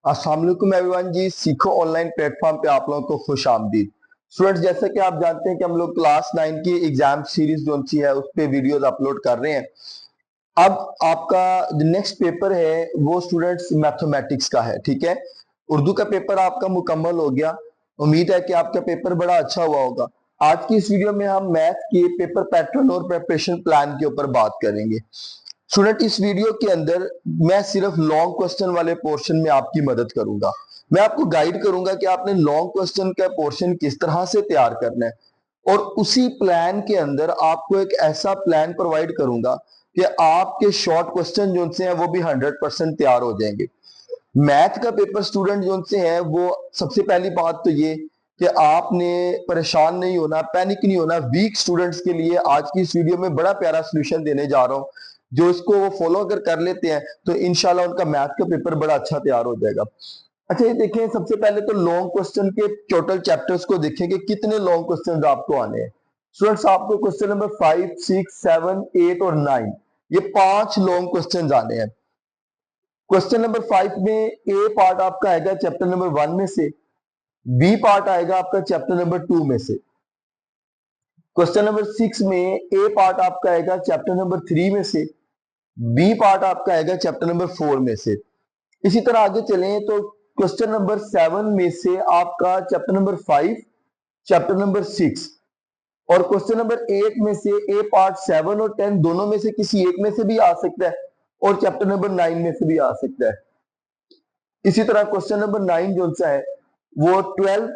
अस्सलाम वालेकुम एवरीवन जी, सीखो ऑनलाइन प्लेटफॉर्म पे आप लोगों को खुश आमदीद। स्टूडेंट्स, जैसे कि आप जानते हैं कि हम लोग क्लास 9 की एग्जाम सीरीज जो सी है उस पे वीडियोस अपलोड कर रहे हैं। अब आपका जो नेक्स्ट पेपर है वो स्टूडेंट्स मैथमेटिक्स का है। ठीक है, उर्दू का पेपर आपका मुकम्मल हो गया। उम्मीद है कि आपका पेपर बड़ा अच्छा हुआ होगा। आज की इस वीडियो में हम मैथ के पेपर पैटर्न और प्रिपरेशन प्लान के ऊपर बात करेंगे। स्टूडेंट, इस वीडियो के अंदर मैं सिर्फ लॉन्ग क्वेश्चन वाले पोर्शन में आपकी मदद करूंगा। मैं आपको गाइड करूंगा कि आपने लॉन्ग क्वेश्चन का पोर्शन किस तरह से तैयार करना है, और उसी प्लान के अंदर आपको एक ऐसा प्लान प्रोवाइड करूंगा कि आपके शॉर्ट क्वेश्चन जो से हैं वो भी 100% तैयार हो जाएंगे। मैथ का पेपर स्टूडेंट जो से है वो सबसे पहली बात तो ये कि आपने परेशान नहीं होना, पैनिक नहीं होना। वीक स्टूडेंट्स के लिए आज की इस वीडियो में बड़ा प्यारा सोल्यूशन देने जा रहा हूं। जो इसको वो फॉलो अगर कर लेते हैं तो इंशाल्लाह उनका मैथ का पेपर बड़ा अच्छा तैयार हो जाएगा। अच्छा, ये देखें, सबसे पहले तो लॉन्ग क्वेश्चन के टोटल चैप्टर्स को देखें कि कितने लॉन्ग क्वेश्चन आपको आने हैं। स्टूडेंट्स, आपको क्वेश्चन नंबर 5, 6, 7, 8 और 9, ये 5 लॉन्ग क्वेश्चन आने हैं। क्वेश्चन नंबर 5 में ए पार्ट आपका आएगा चैप्टर नंबर 1 में से, बी पार्ट आएगा आपका चैप्टर नंबर 2 में से। क्वेश्चन नंबर 6 में ए पार्ट आपका आएगा चैप्टर नंबर 3 में से, बी पार्ट आपका आएगा चैप्टर नंबर 4 में से। इसी तरह आगे चलें तो क्वेश्चन नंबर 7 में से आपका चैप्टर नंबर 5, चैप्टर नंबर 6, और क्वेश्चन नंबर 8 में से ए पार्ट 7 और 10 दोनों में से किसी एक में से भी आ सकता है, और चैप्टर नंबर 9 में से भी आ सकता है। इसी तरह क्वेश्चन नंबर 9 जो सा है वो 12,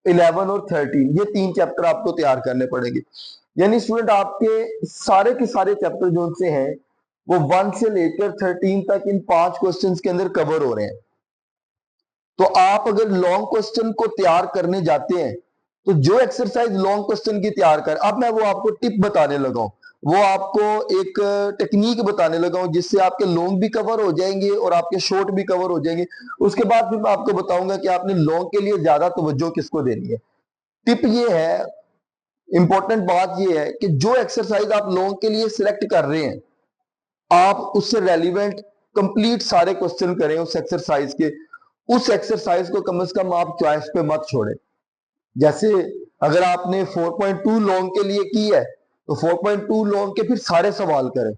11 और 13, ये 3 चैप्टर आपको तैयार करने पड़ेंगे। यानी स्टूडेंट, आपके सारे के सारे चैप्टर जो से हैं वो 1 से लेकर 13 तक इन 5 क्वेश्चंस के अंदर कवर हो रहे हैं। तो आप अगर लॉन्ग क्वेश्चन को तैयार करने जाते हैं तो जो एक्सरसाइज लॉन्ग क्वेश्चन की तैयार कर, अब मैं वो आपको टिप बताने लगा हूं, वो आपको एक टेक्निक बताने लगा हूं जिससे आपके लॉन्ग भी कवर हो जाएंगे और आपके शॉर्ट भी कवर हो जाएंगे। उसके बाद फिर मैं आपको बताऊंगा कि आपने लॉन्ग के लिए ज्यादा तवज्जो किसको देनी है। टिप ये है, इंपॉर्टेंट बात ये है कि जो एक्सरसाइज आप लॉन्ग के लिए सिलेक्ट कर रहे हैं आप उससे रेलिवेंट कंप्लीट सारे क्वेश्चन करें उस एक्सरसाइज के। उस एक्सरसाइज को कम से कम आप चॉइस पे मत छोड़ें। जैसे अगर आपने 4.2 लॉन्ग के लिए की है तो 4.2 लॉन्ग के फिर सारे सवाल करें,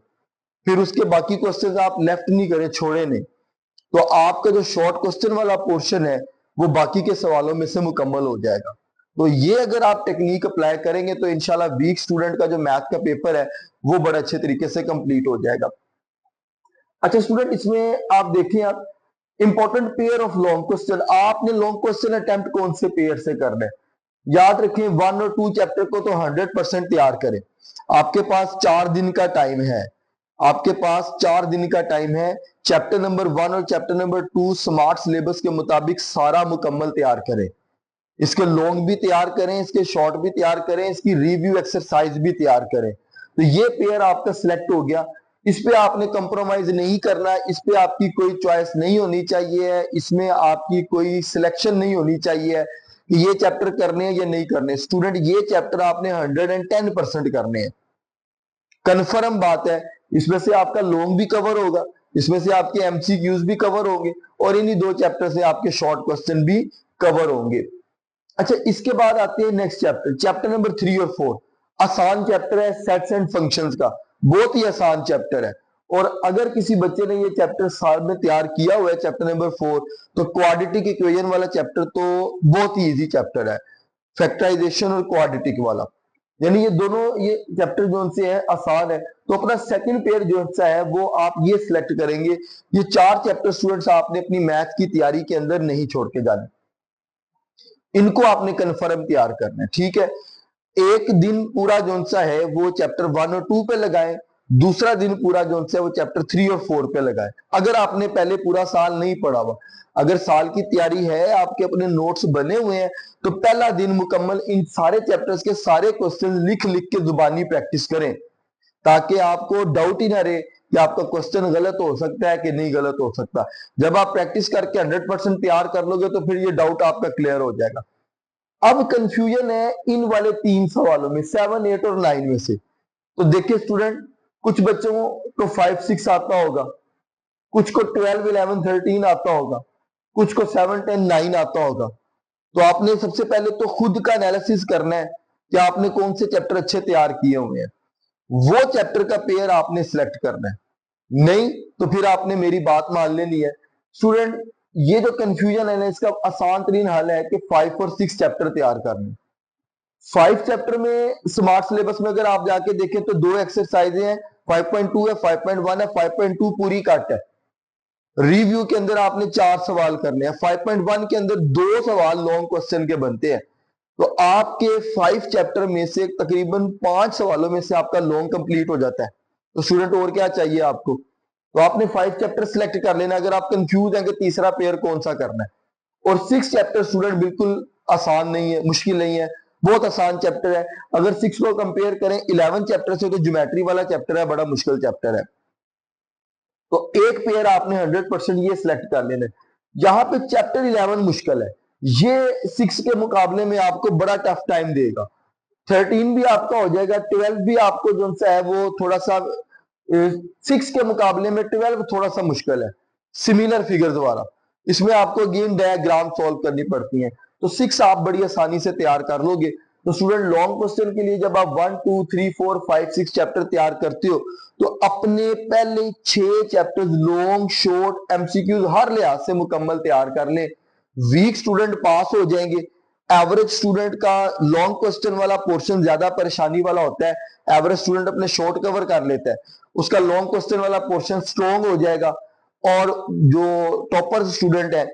फिर उसके बाकी क्वेश्चन आप लेफ्ट नहीं करें, छोड़े नहीं। तो आपका जो शॉर्ट क्वेश्चन वाला पोर्शन है वो बाकी के सवालों में से मुकम्मल हो जाएगा। तो ये अगर आप टेक्निक अप्लाई करेंगे तो इंशाल्लाह वीक स्टूडेंट का जो मैथ का पेपर है वो बड़े अच्छे तरीके से कंप्लीट हो जाएगा। अच्छा स्टूडेंट, इसमें आप देखें, आप important pair of long question, आपने लॉन्ग क्वेश्चन अटेम्प्ट कौन से पेयर से करना है। याद रखें, 1 और 2 चैप्टर को तो 100% तैयार करें। आपके पास 4 दिन का टाइम है, आपके पास 4 दिन का टाइम है। चैप्टर नंबर 1 और चैप्टर नंबर 2 स्मार्ट सिलेबस के मुताबिक सारा मुकम्मल तैयार करें। इसके लॉन्ग भी तैयार करें, इसके शॉर्ट भी तैयार करें, इसकी रिव्यू एक्सरसाइज भी तैयार करें। तो ये पेयर आपका सिलेक्ट हो गया। इस पे आपने कंप्रोमाइज नहीं करना, इस पे आपकी कोई चॉइस नहीं होनी चाहिए, इसमें आपकी कोई सिलेक्शन नहीं होनी चाहिए कि ये चैप्टर करने हैं या नहीं करने। स्टूडेंट, ये चैप्टर आपने 110% करने हैं। कन्फर्म बात है, इसमें से आपका लॉन्ग भी कवर होगा, इसमें से आपके एमसीक्यूज भी कवर होंगे, और इन्हीं 2 चैप्टर से आपके शॉर्ट क्वेश्चन भी कवर होंगे। अच्छा, इसके बाद आते हैं नेक्स्ट चैप्टर, चैप्टर नंबर 3 और 4। आसान चैप्टर है, सेट्स एंड फंक्शंस का, बहुत ही आसान चैप्टर है। और अगर किसी बच्चे ने ये चैप्टर साल में तैयार किया हुआ है चैप्टर नंबर 4, तो क्वाड्रेटिक इक्वेशन वाला चैप्टर तो बहुत ही इजी चैप्टर है, फैक्टराइजेशन और क्वाड्रेटिक वाला। यानी ये दोनों ये चैप्टर जो से है आसान है। तो अपना सेकंड पेयर जो सा है वो आप ये सिलेक्ट करेंगे। ये 4 चैप्टर स्टूडेंट्स आपने अपनी मैथ की तैयारी के अंदर नहीं छोड़ के जाने, इनको आपने कन्फर्म तैयार करना है। ठीक है, एक दिन पूरा जोन सा है वो चैप्टर 1 और 2 पे लगाएं, दूसरा दिन पूरा जोन सा है वो चैप्टर 3 और 4 पे लगाएं। अगर आपने पहले पूरा साल नहीं पढ़ा हुआ, अगर साल की तैयारी है, आपके अपने नोट्स बने हुए हैं, तो पहला दिन मुकम्मल इन सारे चैप्टर्स के सारे क्वेश्चन लिख लिख के जुबानी प्रैक्टिस करें, ताकि आपको डाउट ही ना रहे कि आपका क्वेश्चन गलत हो सकता है कि नहीं गलत हो सकता। जब आप प्रैक्टिस करके 100% तैयार कर लोगे तो फिर ये डाउट आपका क्लियर हो जाएगा। अब कंफ्यूजन है इन वाले 3 सवालों में, 7, 8 और 9 में से। तो देखिए स्टूडेंट, कुछ बच्चों को 5, 6 आता होगा, कुछ को 12, 11, 13 आता होगा, कुछ को 7, 10, 9 आता होगा। तो आपने सबसे पहले तो खुद का एनालिसिस करना है कि आपने कौन से चैप्टर अच्छे तैयार किए हुए हैं, वो चैप्टर का पेयर आपने सिलेक्ट करना है। नहीं तो फिर आपने मेरी बात मान लेनी है। स्टूडेंट, ये जो कंफ्यूजन है ना, इसका आसान तरीन हल है कि 5 और 6 चैप्टर तैयार करने। 5 चैप्टर में स्मार्ट सिलेबस में अगर आप जाके देखें तो 2 एक्सरसाइज हैं, 5.2 है, 5.1 है, 5.2 पूरी कट है। रिव्यू के अंदर आपने 4 सवाल करने हैं, 5.1 के अंदर 2 सवाल लॉन्ग क्वेश्चन के बनते हैं। तो आपके 5 चैप्टर में से तकरीबन 5 सवालों में से आपका लॉन्ग कंप्लीट हो जाता है। तो स्टूडेंट और क्या चाहिए आपको? तो आपने 5 चैप्टर सिलेक्ट कर लेना अगर आप कंफ्यूज हैं कि तीसरा पेयर कौन सा करना है। और 6 चैप्टर स्टूडेंट बिल्कुल आसान नहीं है, मुश्किल नहीं है, बहुत आसान चैप्टर है। अगर 6 को कंपेयर करें 11 चैप्टर से तो ज्योमेट्री वाला चैप्टर है, बड़ा मुश्किल चैप्टर है। तो एक पेयर आपने 100% ये सिलेक्ट कर लेना है। यहां पे चैप्टर 11 मुश्किल है, ये 6 के मुकाबले में आपको बड़ा टफ टाइम देगा। 13 भी आपका हो जाएगा, 12 भी आपको जो सा है वो थोड़ा सा 6 के मुकाबले में 12 थोड़ा सा मुश्किल है, सिमिलर फिगर्स वाला। इसमें आपको अगेन डायग्राम सॉल्व करनी पड़ती है। तो 6 आप बड़ी आसानी से तैयार कर लोगे। तो स्टूडेंट, लॉन्ग क्वेश्चन के लिए जब आप 1, 2, 3, 4, 5, 6 चैप्टर तैयार करते हो तो अपने पहले 6 चैप्टर्स लॉन्ग, शॉर्ट, एमसीक्यूज हर लिहाज से मुकम्मल तैयार कर ले। वीक स्टूडेंट पास हो जाएंगे। एवरेज स्टूडेंट का लॉन्ग क्वेश्चन वाला पोर्शन ज्यादा परेशानी वाला होता है। एवरेज स्टूडेंट अपने शॉर्ट कवर कर लेता है, उसका लॉन्ग क्वेश्चन वाला पोर्शन स्ट्रॉन्ग हो जाएगा। और जो टॉपर स्टूडेंट है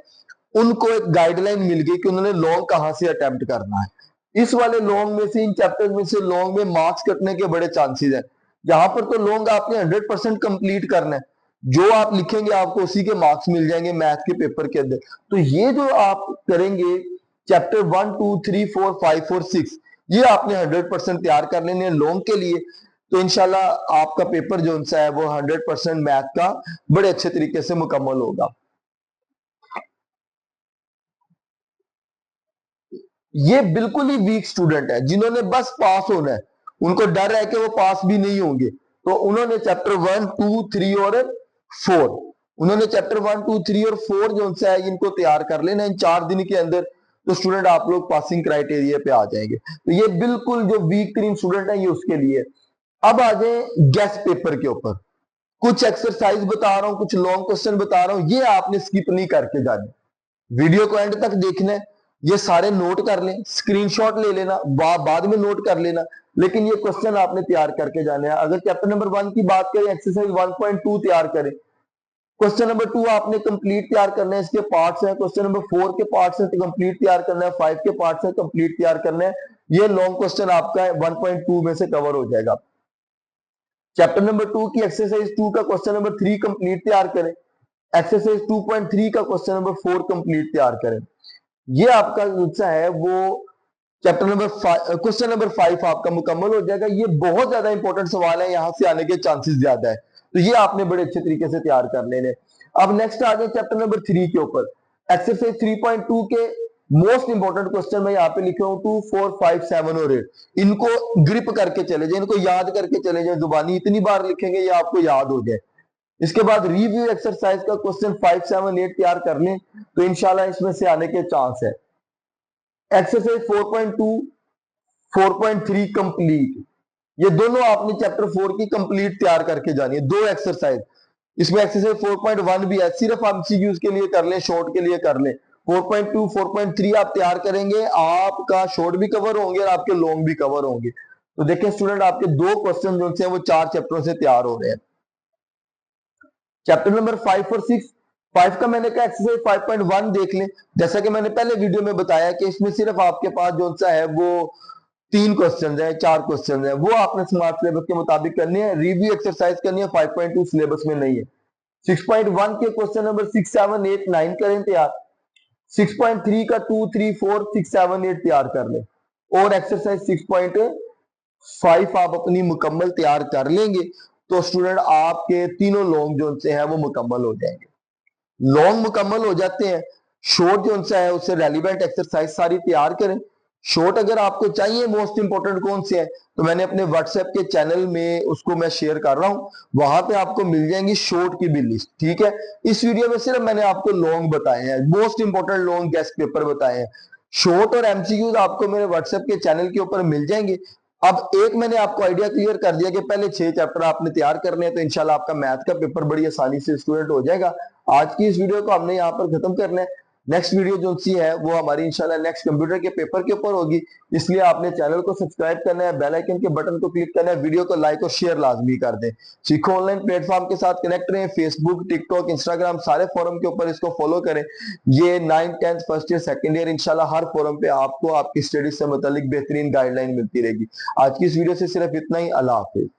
उनको एक गाइडलाइन मिल गई कि उन्होंने लॉन्ग कहां से अटेम्प्ट करना है। इस वाले लॉन्ग में से, इन चैप्टर में से लॉन्ग में मार्क्स कटने के बड़े चांसेस हैं। यहां पर तो लॉन्ग आपने 100% कंप्लीट करना है, जो आप लिखेंगे आपको उसी के मार्क्स मिल जाएंगे मैथ के पेपर के अंदर। तो ये जो आप करेंगे चैप्टर 1, 2, 3, 4, 5 और 6, ये आपने 100% तैयार कर लेने लॉन्ग के लिए। तो इंशाल्लाह आपका पेपर जो सा है वो 100% मैथ का बड़े अच्छे तरीके से मुकम्मल होगा। ये बिल्कुल ही वीक स्टूडेंट है जिन्होंने बस पास होना है, उनको डर है कि वो पास भी नहीं होंगे, तो उन्होंने चैप्टर 1, 2, 3 और 4, उन्होंने चैप्टर 1, 2, 3 और 4 जो है इनको तैयार कर लेना इन 4 दिन के अंदर। तो स्टूडेंट आप लोग पासिंग क्राइटेरिया पे आ जाएंगे। तो ये बिल्कुल जो वीक 3 स्टूडेंट है ये उसके लिए। अब आ जाए गेस्ट पेपर के ऊपर। कुछ एक्सरसाइज बता रहा हूं, कुछ लॉन्ग क्वेश्चन बता रहा हूं, ये आपने स्किप नहीं करके जाने, वीडियो को एंड तक देखना है। ये सारे नोट कर लें, स्क्रीनशॉट ले लेना, बाद में नोट कर लेना, लेकिन ये क्वेश्चन आपने तैयार करके जाने हैं। अगर चैप्टर नंबर 1 की बात करें, एक्सरसाइज 1.2 तैयार करें, क्वेश्चन नंबर 2 आपने कंप्लीट तैयार करना है, इसके पार्ट्स हैं। क्वेश्चन नंबर 4 के पार्ट्स हैं तो कंप्लीट तैयार करना है, 5 के पार्ट्स हैं कंप्लीट तैयार करना है। ये लॉन्ग क्वेश्चन आपका 1.2 में से कवर हो जाएगा। चैप्टर नंबर 2 की एक्सरसाइज 2 का क्वेश्चन नंबर 3 कंप्लीट तैयार करें, एक्सरसाइज 2.3 का क्वेश्चन नंबर 4 कंप्लीट तैयार करें। ये आपका जो है वो चैप्टर नंबर 5, क्वेश्चन नंबर 5 आपका मुकम्मल हो जाएगा। ये बहुत ज्यादा इंपॉर्टेंट सवाल है, यहां से आने के चांसेस ज्यादा है, तो ये आपने बड़े अच्छे तरीके से तैयार कर लेने। अब नेक्स्ट आ गए चैप्टर नंबर 3 के ऊपर, एक्सरसाइज 3.2 के मोस्ट इंपॉर्टेंट क्वेश्चन मैं यहाँ पे लिखे हूं 2, 4, 5, 7 और 8। इनको ग्रिप करके चले जाए, इनको याद करके चले जाए, जुबानी इतनी बार लिखेंगे ये आपको याद हो जाए। इसके बाद रिव्यू एक्सरसाइज का क्वेश्चन 5, 7, 8 तैयार कर लें तो इंशाल्लाह इसमें से आने के चांस है। एक्सरसाइज 4.2, 4.3 कंप्लीट, ये दोनों आपने चैप्टर 4 की कंप्लीट तैयार करके जानी है, 2 एक्सरसाइज। इसमें एक्सरसाइज 4.1 भी है, सिर्फ एमसीक्यूज के लिए कर लें, शॉर्ट के लिए कर लें। 4.2, 4.3 आप तैयार करेंगे, आपका शॉर्ट भी कवर होंगे और आपके लॉन्ग भी कवर होंगे। तो देखिए स्टूडेंट, आपके 2 क्वेश्चन जो है वो 4 चैप्टरों से तैयार हो रहे हैं। चैप्टर नंबर 5 और 6, 5 का मैंने कहा एक्सरसाइज 5.1 देख लें। जैसा कि मैंने पहले वीडियो में बताया कि इसमें सिर्फ आपके पास जो सा है वो 3 क्वेश्चन है, 4 क्वेश्चन है, वो आपने स्मार्ट सिलेबस के मुताबिक करनी है। रिव्यू एक्सरसाइज करनी है, 5.2 सिलेबस में नहीं है। 6.1 के क्वेश्चन नंबर 6, 7, 8, 9 करें तैयार। 6.3 का 2, 3, 4, 6, 7, 8 तैयार कर लें। और एक्सरसाइज 6.5 आप अपनी मुकम्मल तैयार कर लेंगे तो स्टूडेंट आपके तीनों लॉन्ग जो से हैं वो मुकम्मल हो जाएंगे। लॉन्ग मुकम्मल हो जाते हैं, शॉर्ट जो है उससे रेलिवेंट एक्सरसाइज सारी तैयार करें, शॉर्ट अगर आपको चाहिए मोस्ट इंपोर्टेंट कौन से है, तो मैंने अपने व्हाट्सएप के चैनल में उसको मैं शेयर कर रहा हूं, वहां पे आपको मिल जाएंगी शॉर्ट की भी लिस्ट। ठीक है, इस वीडियो में सिर्फ मैंने आपको लॉन्ग बताए हैं, most important long guest paper बताए हैं। शॉर्ट और एमसीक्यूज आपको मेरे व्हाट्सएप के चैनल के ऊपर मिल जाएंगे। अब एक मैंने आपको आइडिया क्लियर कर दिया कि पहले 6 चैप्टर आपने तैयार करने हैं, तो इंशाल्लाह आपका मैथ का पेपर बड़ी आसानी से स्टूडेंट हो जाएगा। आज की इस वीडियो को हमने यहाँ पर खत्म करना है। नेक्स्ट वीडियो जो सी है वो हमारी इंशाल्लाह नेक्स्ट कंप्यूटर के पेपर के ऊपर होगी, इसलिए आपने चैनल को सब्सक्राइब करना है, बेल आइकन के बटन को क्लिक करना है, वीडियो को लाइक और शेयर लाजमी कर दें। सीखो ऑनलाइन प्लेटफॉर्म के साथ कनेक्ट रहें, फेसबुक, टिकटॉक, इंस्टाग्राम सारे फोरम के ऊपर इसको फॉलो करें। ये 9th 10th first year second year इंशाल्लाह हर फोरम पे आपको आपकी स्टडीज से मुतालिक बेहतरीन गाइडलाइन मिलती रहेगी। आज की इस वीडियो से सिर्फ इतना ही। अल्लाह हाफिज।